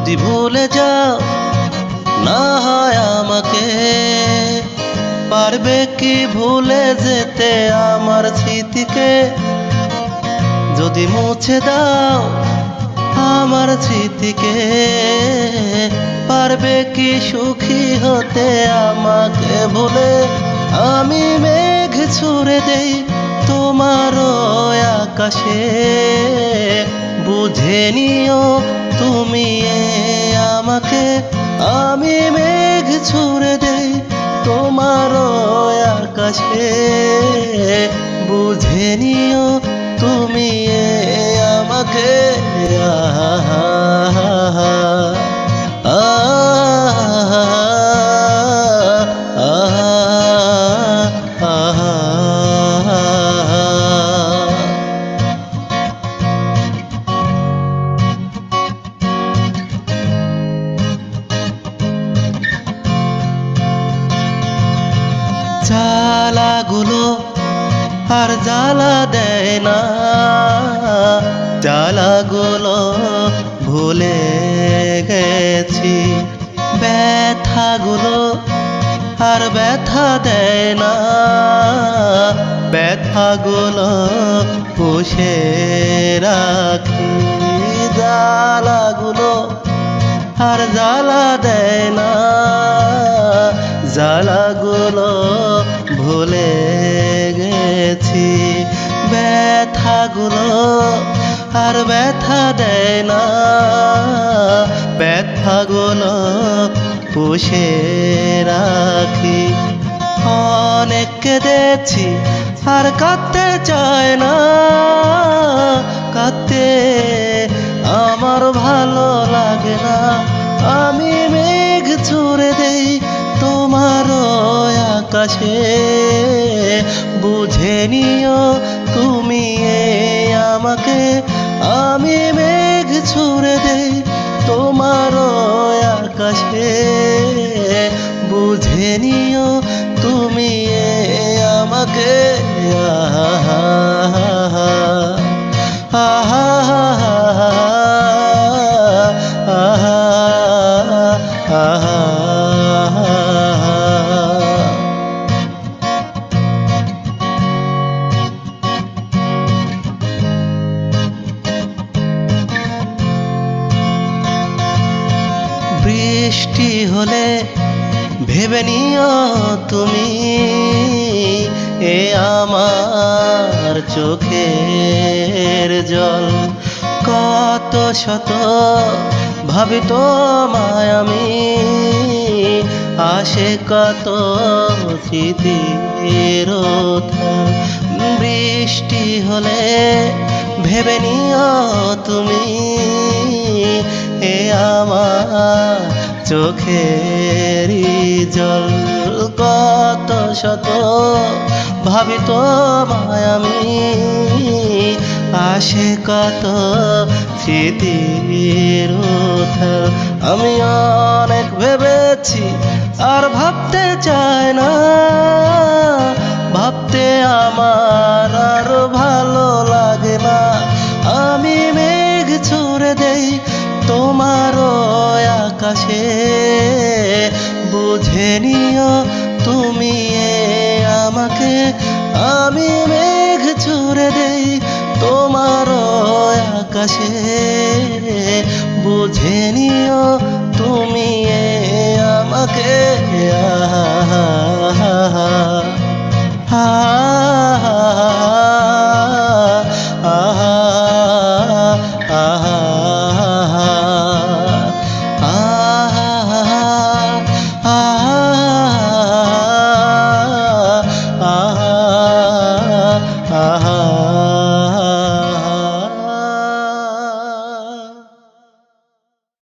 যদি ভুলে যাও না হয় আমাকে, পারবে কি ভুলে যেতে আমার স্মৃতিকে? যদি মুছে দাও আমার স্মৃতিকে, পারবে কি সুখী হতে আমাকে ভুলে? আমি মেঘ ছুঁড়ে দেই তোমার আকাশে, বুঝে নিও তুমি আমাকে। আমি মেঘ ছুঁড়ে দেই তোমার আকাশে, বুঝে নিও তুমি আমাকে। জ্বালাগুলো আর জ্বালা দেয় না, জ্বালাগুলো ভুলে গেছি। ব্যথাগুলো আর ব্যথা দেয় না, ব্যথাগুলো পুষে রাখি। জ্বালাগুলো আর জ্বালা দেয় না, জ্বালাগুলো ভুলে গেছি। ব্যথাগুলো আর ব্যথা দেয় না, ব্যথাগুলো পুষে রাখি। অনেক কেঁদেছি আর কাঁদতে চায় না, কাঁদতে আমার ভালো লাগে না। আমি মেঘ ছুঁড়ে দেই তোমার আকাশে, বুঝে নিও তুমি আমাকে। আমি মেঘ ছুঁড়ে দেই তোমার আকাশে, বুঝে নিও তুমি আমাকে। বৃষ্টি হলে ভেবে নিও তুমি আমার চোখের জল। কত শত ভাবি তোমায় আমি, আসে কত স্মৃতির উথাল। বৃষ্টি হলে ভেবে নিও তুমি আমার চোখেরই জল। কত শত ভাবি তোমায় আমি, আসে কত স্মৃতির উথাল। আমি অনেক ভেবেছি আর ভাবতে চাই না, ভাবতে আমার আর ভালো লাগে না। আমি মেঘ ছুঁড়ে দেই তোমার আকাশে, বুঝে নিও তুমি আমাকে। আমি মেঘ ছুঁড়ে দেই তোমার আকাশে, বুঝে নিও